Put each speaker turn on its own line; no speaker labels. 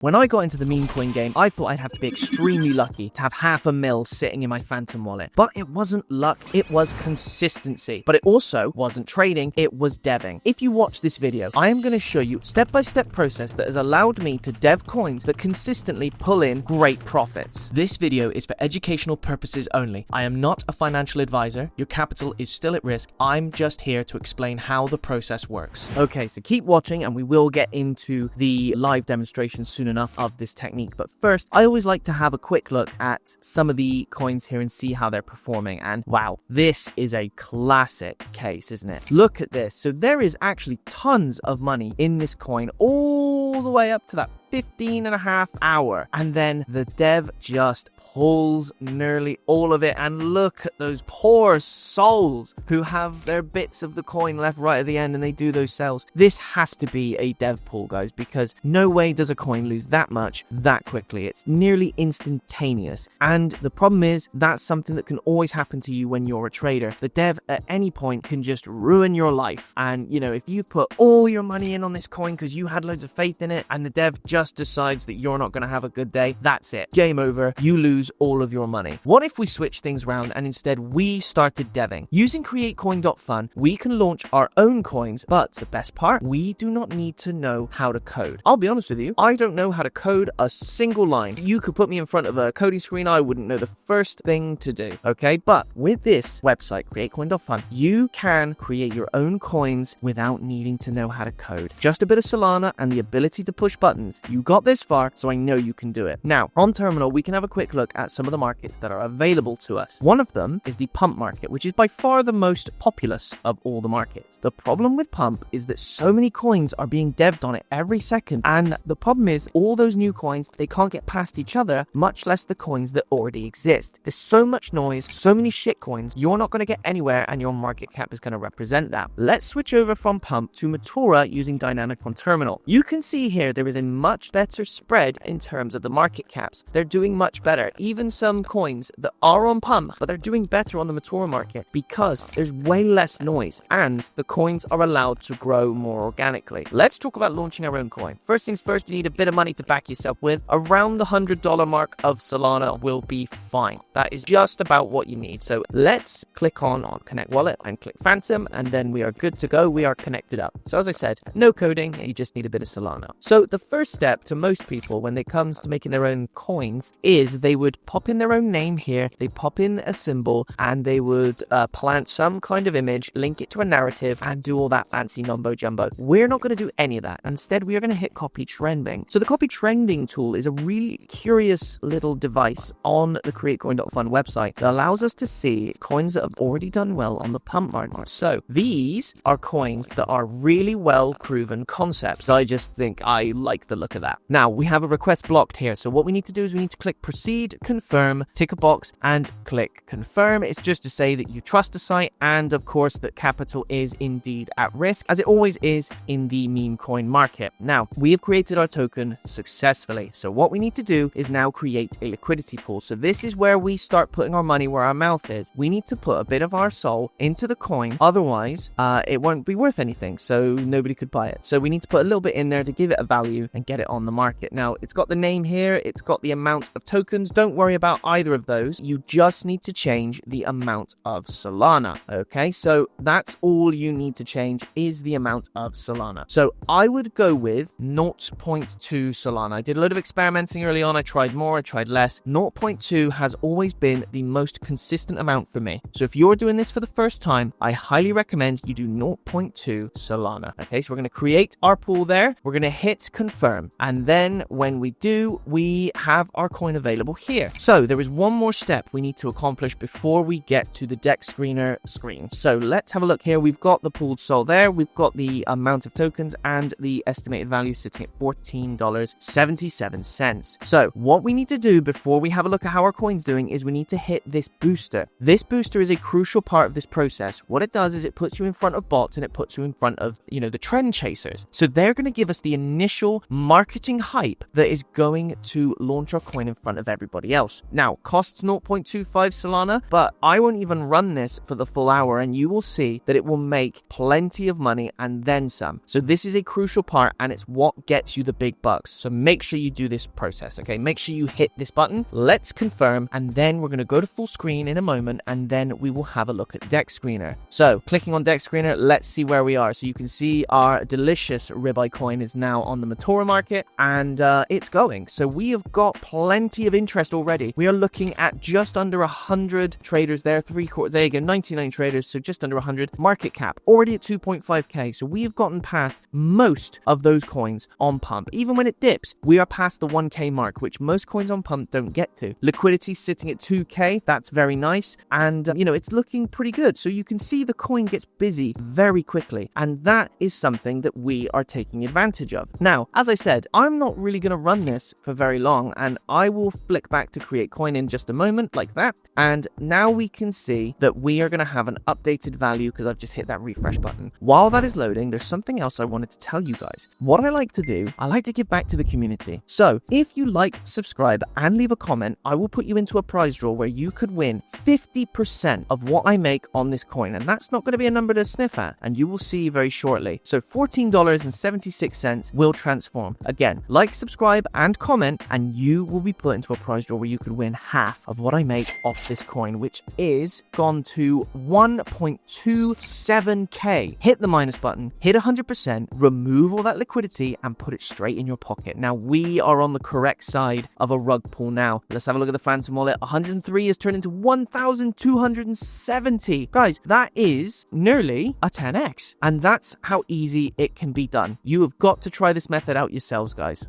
When I got into the Memecoin game, I thought I'd have to be extremely lucky to have $500,000 sitting in my Phantom wallet. But it wasn't luck, it was consistency. But it also wasn't trading, it was deving. If you watch this video, I am going to show you a step-by-step process that has allowed me to dev coins that consistently pull in great profits. This video is for educational purposes only. I am not a financial advisor. Your capital is still at risk. I'm just here to explain how the process works. Okay, so keep watching and we will get into the live demonstration soon enough of this technique. But first, I always like to have a quick look at some of the coins here and see how they're performing. And wow, this is a classic case, isn't it? Look at this. So there is actually tons of money in this coin all the way up to that 15.5 hour, and then the dev just pulls nearly all of it. And look at those poor souls who have their bits of the coin left right at the end and they do those sells. This has to be a dev pool, guys, because no way does a coin lose that much that quickly. It's nearly instantaneous, and the problem is that's something that can always happen to you when you're a trader. The dev at any point can just ruin your life. And you know, if you put all your money in on this coin because you had loads of faith in it and the dev just decides that you're not going to have a good day, that's it. Game over. You lose all of your money. What if we switch things around and instead we started deving? Using createcoin.fun, we can launch our own coins, but the best part, we do not need to know how to code. I'll be honest with you, I don't know how to code a single line. You could put me in front of a coding screen, I wouldn't know the first thing to do, okay? But with this website, createcoin.fun, you can create your own coins without needing to know how to code. Just a bit of Solana and the ability to push buttons. You got this far, so I know you can do it. Now, on terminal, we can have a quick look at some of the markets that are available to us. One of them is the pump market, which is by far the most populous of all the markets. The problem with pump is that so many coins are being devved on it every second, and the problem is all those new coins, they can't get past each other, much less the coins that already exist. There's so much noise, so many shit coins, you're not going to get anywhere, and your market cap is going to represent that. Let's switch over from pump to Matura using dynamic on terminal. You can see here there is a much better spread in terms of the market caps. They're doing much better. Even some coins that are on pump, but they're doing better on the Matura market because there's way less noise and the coins are allowed to grow more organically. Let's talk about launching our own coin. First things first, you need a bit of money to back yourself with. Around the $100 mark of Solana will be fine. That is just about what you need. So let's click on Connect Wallet and click Phantom, and then we are good to go. We are connected up. So as I said, no coding, you just need a bit of Solana. So the first step to most people when it comes to making their own coins is they would pop in their own name here, they pop in a symbol, and they would plant some kind of image, link it to a narrative, and do all that fancy mumbo jumbo. We're not going to do any of that. Instead, we are going to hit copy trending. So the copy trending tool is a really curious little device on the createcoin.fun website that allows us to see coins that have already done well on the pump market. So these are coins that are really well proven concepts. I just think I like the look of that. Now we have a request blocked here, so what we need to do is we need to click proceed, confirm, tick a box and click confirm. It's just to say that you trust the site and of course that capital is indeed at risk, as it always is in the meme coin market. Now we have created our token successfully, so what we need to do is now create a liquidity pool. So this is where we start putting our money where our mouth is. We need to put a bit of our soul into the coin, otherwise it won't be worth anything, so nobody could buy it. So we need to put a little bit in there to give it a value and get it on the market. Now it's got the name here, it's got the amount of tokens. Don't worry about either of those, you just need to change the amount of Solana. Okay, so that's all you need to change is the amount of Solana. So I would go with 0.2 Solana. I did a lot of experimenting early on, I tried more, I tried less. 0.2 has always been the most consistent amount for me. So if you're doing this for the first time, I highly recommend you do 0.2 Solana. Okay, so we're going to create our pool there, we're going to hit confirm, and then when we do, we have our coin available here. So there is one more step we need to accomplish before we get to the deck screener screen. So let's have a look here. We've got the pooled sol there, we've got the amount of tokens and the estimated value sitting at $14.77. So what we need to do before we have a look at how our coin's doing is we need to hit this booster. This booster is a crucial part of this process. What it does is it puts you in front of bots and it puts you in front of, the trend chasers. So they're going to give us the initial market marketing hype that is going to launch our coin in front of everybody else. Now, costs 0.25 Solana, but I won't even run this for the full hour, and you will see that it will make plenty of money and then some. So this is a crucial part, and it's what gets you the big bucks. So make sure you do this process, okay? Make sure you hit this button. Let's confirm, and then we're going to go to full screen in a moment, and then we will have a look at Deck Screener. So clicking on Deck Screener, let's see where we are. So you can see our delicious ribeye coin is now on the Matora market, and it's going. So we have got plenty of interest already. We are looking at just under 100 traders there, there you go, 99 traders, so just under 100. Market cap already at 2.5k. So we have gotten past most of those coins on pump. Even when it dips, we are past the 1k mark, which most coins on pump don't get to. Liquidity sitting at 2k. That's very nice, and it's looking pretty good. So you can see the coin gets busy very quickly, and that is something that we are taking advantage of. Now, as I said, I'm not really going to run this for very long, and I will flick back to create coin in just a moment like that. And now we can see that we are going to have an updated value because I've just hit that refresh button. While that is loading, there's something else I wanted to tell you guys. What I like to do, I like to give back to the community. So if you like, subscribe, and leave a comment, I will put you into a prize draw where you could win 50% of what I make on this coin. And that's not going to be a number to sniff at, and you will see very shortly. So $14.76 will transform. Again, like, subscribe, and comment, and you will be put into a prize draw where you could win half of what I make off this coin, which is gone to 1.27k. Hit the minus button, hit 100%, remove all that liquidity, and put it straight in your pocket. Now, we are on the correct side of a rug pull now. Let's have a look at the Phantom wallet. 103 has turned into 1,270. Guys, that is nearly a 10x, and that's how easy it can be done. You have got to try this method out yourselves, guys.